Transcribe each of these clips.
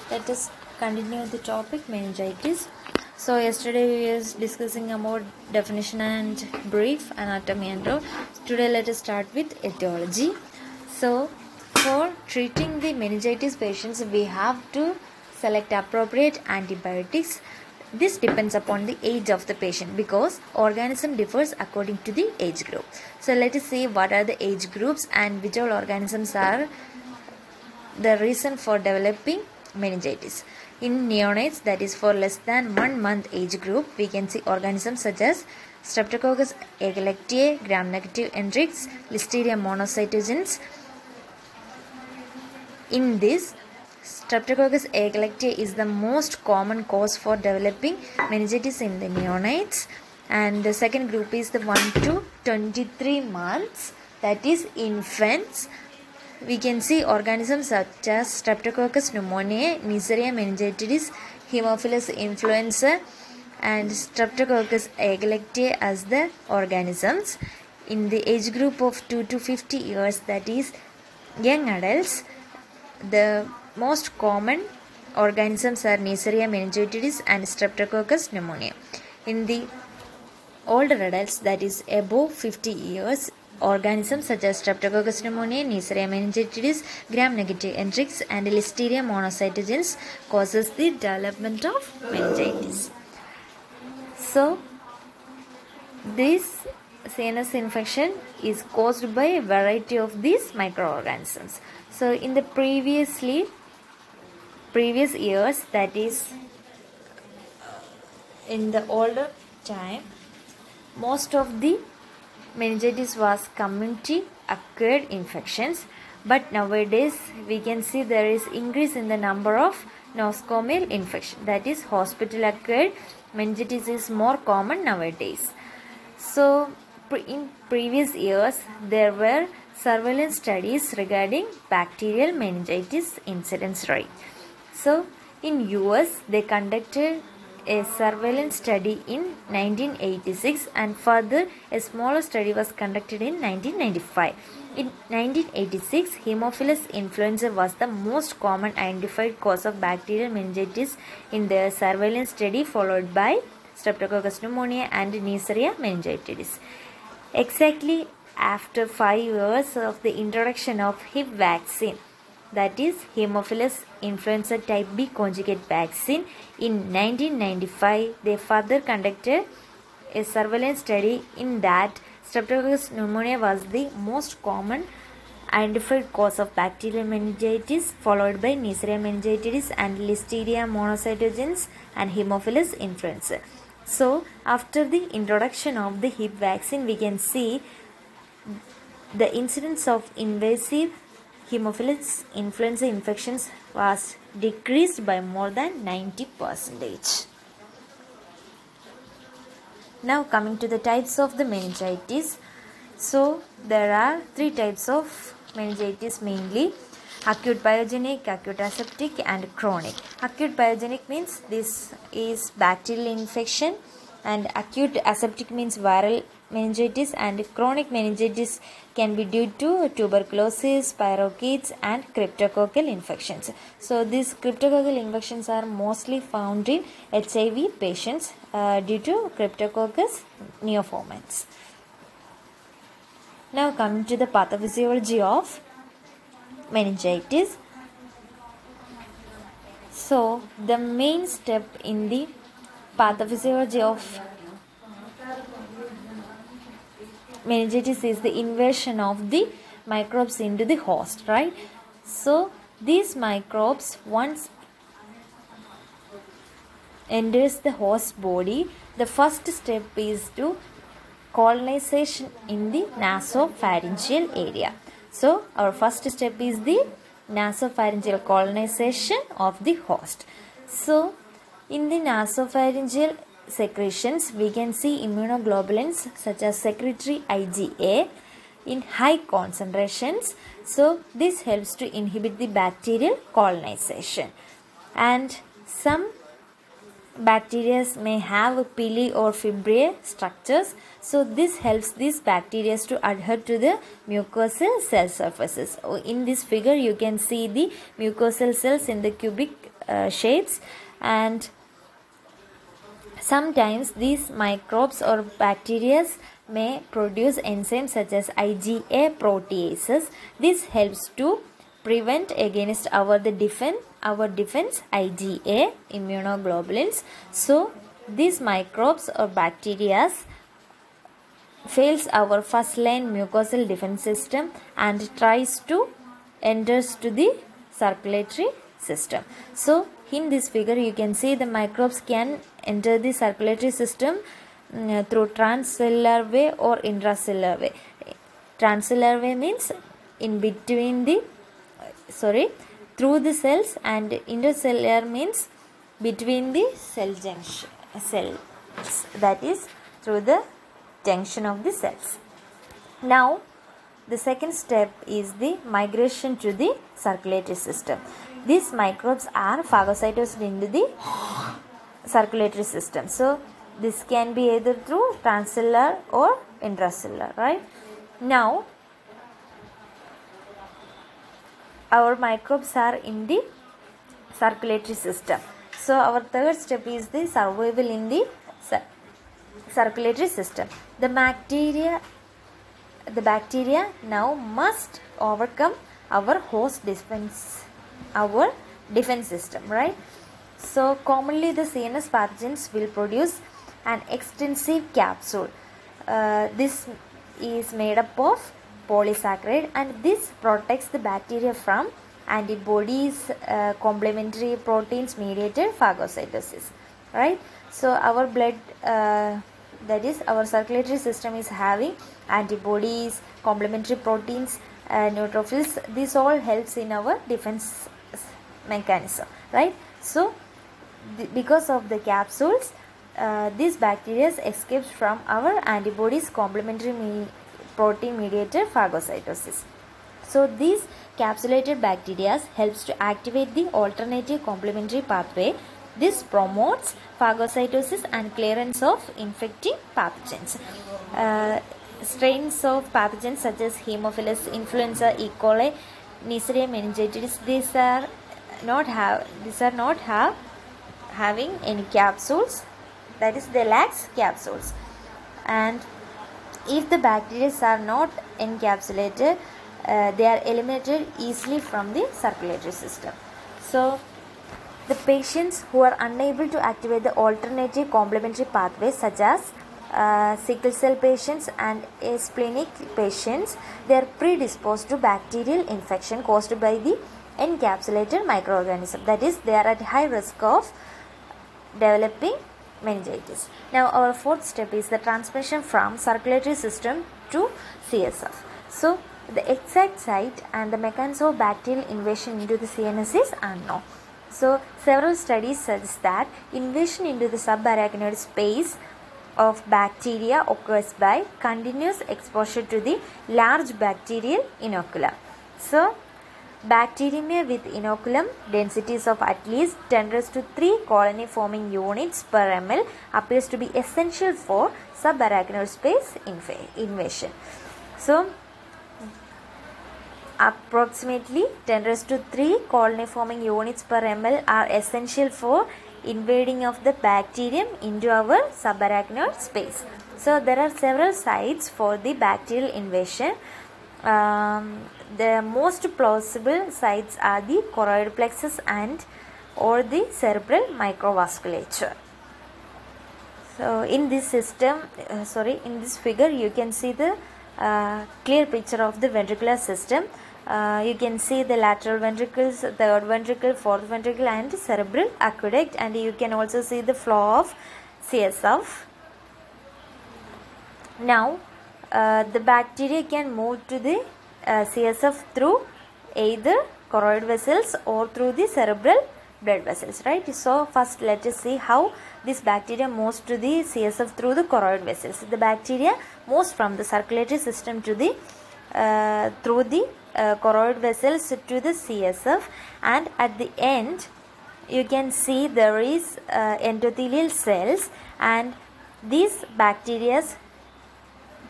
Let us continue the topic meningitis. So yesterday we was discussing about definition and brief, anatomy and all. Today let us start with etiology. So for treating the meningitis patients, we have to select appropriate antibiotics. This depends upon the age of the patient because organism differs according to the age group. So let us see what are the age groups and which all organisms are the reason for developing meningitis. In neonates, that is for less than 1 month age group, we can see organisms such as Streptococcus agalactiae, gram-negative Enterics, Listeria monocytogenes. In this, Streptococcus agalactiae is the most common cause for developing meningitis in the neonates, and the second group is the 1 to 23 months, that is infants. We can see organisms such as Streptococcus pneumoniae, Neisseria meningitidis, Haemophilus influenza and Streptococcus agalactiae as the organisms. In the age group of 2 to 50 years, that is young adults, the most common organisms are Neisseria meningitidis and Streptococcus pneumoniae. In the older adults, that is above 50 years, organisms such as Streptococcus pneumoniae, Neisseria meningitidis, gram-negative Enterics and Listeria monocytogenes causes the development of meningitis. So this CNS infection is caused by a variety of these microorganisms. So in the previous years, that is in the older time, most of the meningitis was community acquired infections, but nowadays we can see there is increase in the number of nosocomial infection, that is hospital acquired meningitis is more common nowadays. So in previous years there were surveillance studies regarding bacterial meningitis incidence rate. So in US they conducted a surveillance study in 1986 and further a smaller study was conducted in 1995. In 1986, Haemophilus influenza was the most common identified cause of bacterial meningitis in the surveillance study, followed by Streptococcus pneumoniae and Neisseria meningitidis. Exactly after 5 years of the introduction of Hib vaccine, that is Haemophilus influenza type B conjugate vaccine, in 1995 they further conducted a surveillance study in that Streptococcus pneumoniae was the most common identified cause of bacterial meningitis, followed by Neisseria meningitidis and Listeria monocytogenes and Haemophilus influenza. So after the introduction of the Hib vaccine, we can see the incidence of invasive Haemophilus influenza infections was decreased by more than 90%. Now coming to the types of the meningitis. So there are 3 types of meningitis mainly: acute pyogenic, acute aseptic and chronic. Acute pyogenic means this is bacterial infection, and acute aseptic means viral meningitis, and chronic meningitis can be due to tuberculosis, spirochetes and cryptococcal infections. So these cryptococcal infections are mostly found in HIV patients due to Cryptococcus neoformans. Now coming to the pathophysiology of meningitis. So the main step in the pathophysiology of meningitis is the invasion of the microbes into the host, right? So these microbes, once enters the host body, the first step is to colonization in the nasopharyngeal area. So our first step is the nasopharyngeal colonization of the host. So in the nasopharyngeal secretions, we can see immunoglobulins such as secretory IgA in high concentrations. So this helps to inhibit the bacterial colonization, and some bacteria may have pili or fibrae structures. So this helps these bacteria to adhere to the mucosal cell surfaces. In this figure you can see the mucosal cells in the cubic shapes, and sometimes these microbes or bacteria may produce enzymes such as IgA proteases. This helps to prevent against our defense IgA immunoglobulins. So these microbes or bacteria fails our first line mucosal defense system and tries to enters to the circulatory system. So in this figure you can see the microbes can enter the circulatory system through transcellular way or intracellular way. Transcellular way means in between the through the cells, and intercellular means between the cells, that is through the junction of the cells. Now the second step is the migration to the circulatory system. These microbes are phagocytosed into the circulatory system. So this can be either through transcellular or intracellular, right? Now our microbes are in the circulatory system. So our third step is the survival in the circulatory system. The bacteria now must overcome our host defense system, right? So commonly the CNS pathogens will produce an extensive capsule. This is made up of polysaccharide, and this protects the bacteria from antibodies, complementary proteins mediated phagocytosis, right? So our blood, that is our circulatory system, is having antibodies, complementary proteins, neutrophils. This all helps in our defense mechanism, right? So because of the capsules, these bacteria escapes from our antibodies, complementary protein mediated phagocytosis. So these capsulated bacteria helps to activate the alternative complementary pathway. This promotes phagocytosis and clearance of infecting pathogens. Strains of pathogens such as Haemophilus, influenza, E. coli, Neisseria meningitis, these are not having any capsules, that is they lacks capsules. And if the bacteria are not encapsulated, they are eliminated easily from the circulatory system. So the patients who are unable to activate the alternative complementary pathways, such as sickle cell patients and splenic patients, they are predisposed to bacterial infection caused by the encapsulated microorganism, that is they are at high risk of developing meningitis. Now our fourth step is the transmission from circulatory system to CSF. So the exact site and the mechanism of bacterial invasion into the CNS is unknown. So several studies suggest that invasion into the subarachnoid space of bacteria occurs by continuous exposure to the large bacterial inoculum. So bacteria with inoculum densities of at least 10⁻³ colony forming units per ml appears to be essential for subarachnoid space invasion. So approximately 10⁻³ colony forming units per ml are essential for invading of the bacterium into our subarachnoid space. So there are several sites for the bacterial invasion. The most plausible sites are the choroid plexus and or the cerebral microvasculature. So in this system, in this figure you can see the clear picture of the ventricular system. You can see the lateral ventricles, third ventricle, fourth ventricle and cerebral aqueduct, and you can also see the flow of CSF. Now the bacteria can move to the CSF through either choroid vessels or through the cerebral blood vessels, right? So first let us see how this bacteria moves to the CSF through the choroid vessels. The bacteria moves from the circulatory system to the through the choroid vessels to the CSF, and at the end you can see there is endothelial cells, and these bacteria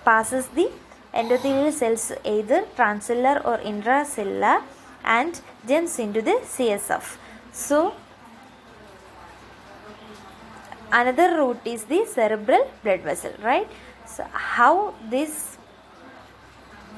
passes the endothelial cells either transcellular or intracellular and jumps into the CSF. So another route is the cerebral blood vessel, right? So how this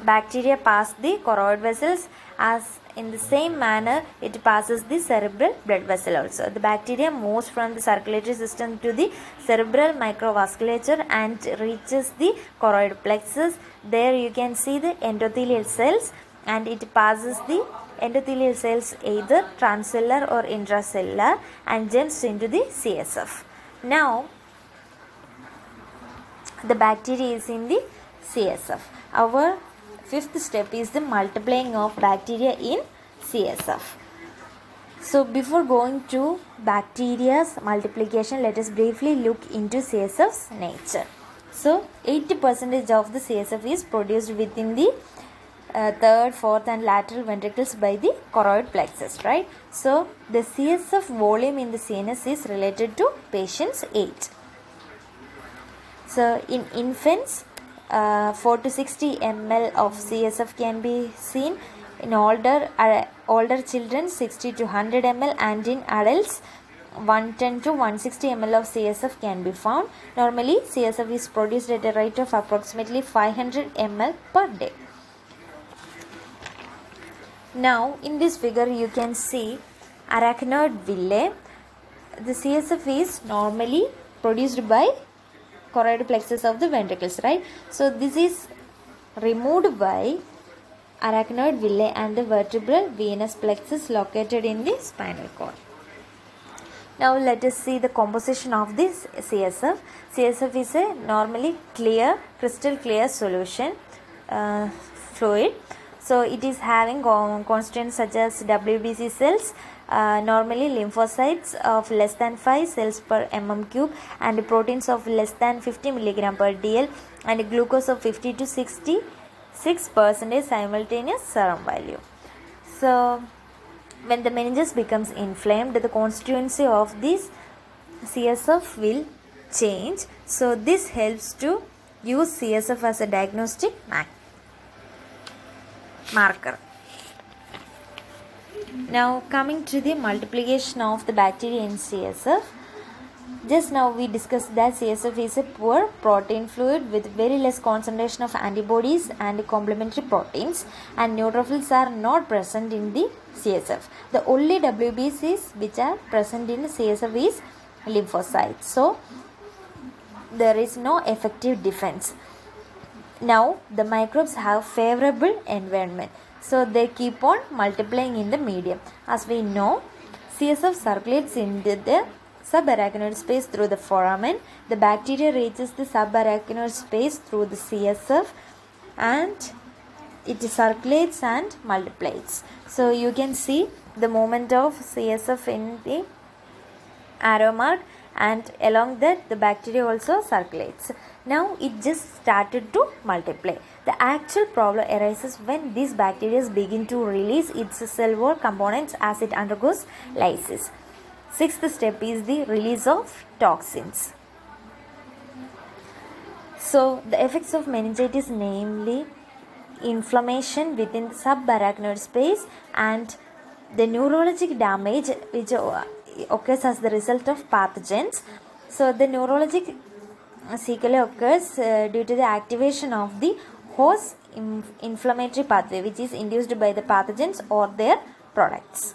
bacteria pass the choroid vessels, as in the same manner it passes the cerebral blood vessel also. The bacteria moves from the circulatory system to the cerebral microvasculature and reaches the choroid plexus. There you can see the endothelial cells, and it passes the endothelial cells either transcellular or intracellular and jumps into the CSF. Now the bacteria is in the CSF. Our fifth step is the multiplying of bacteria in CSF. So before going to bacteria's multiplication, let us briefly look into CSF's nature. So 80% of the CSF is produced within the third, fourth and lateral ventricles by the choroid plexus, right? So the CSF volume in the CNS is related to patient's age. So in infants, 4 to 60 ml of CSF can be seen. In older children, 60 to 100 ml, and in adults 110 to 160 ml of CSF can be found. Normally CSF is produced at a rate of approximately 500 ml per day. Now in this figure you can see arachnoid villi. The CSF is normally produced by choroid plexus of the ventricles, right? So this is removed by arachnoid villi and the vertebral venous plexus located in the spinal cord. Now let us see the composition of this CSF. CSF is a normally clear, crystal clear solution fluid. So it is having constituents such as WBC cells, normally lymphocytes of less than 5 cells per mm cube, and proteins of less than 50 mg per dl, and glucose of 50 to 66% simultaneous serum value. So when the meninges becomes inflamed, the constituency of this CSF will change. So this helps to use CSF as a diagnostic marker. Now coming to the multiplication of the bacteria in CSF. Just now we discussed that CSF is a poor protein fluid with very less concentration of antibodies and complementary proteins, and neutrophils are not present in the CSF. The only WBCs which are present in the CSF is lymphocytes. So there is no effective defense. Now the microbes have favorable environment, so they keep on multiplying in the medium. As we know, CSF circulates in the subarachnoid space through the foramen. The bacteria reaches the subarachnoid space through the CSF and it circulates and multiplies. So you can see the movement of CSF in the arrow mark, and along that the bacteria also circulates. Now it just started to multiply. The actual problem arises when these bacteria begin to release its cell wall components as it undergoes lysis. Sixth step is the release of toxins. So the effects of meningitis, namely inflammation within the subarachnoid space and the neurologic damage which occurs as the result of pathogens. So the neurologic sequelae occurs due to the activation of the host inflammatory pathway which is induced by the pathogens or their products.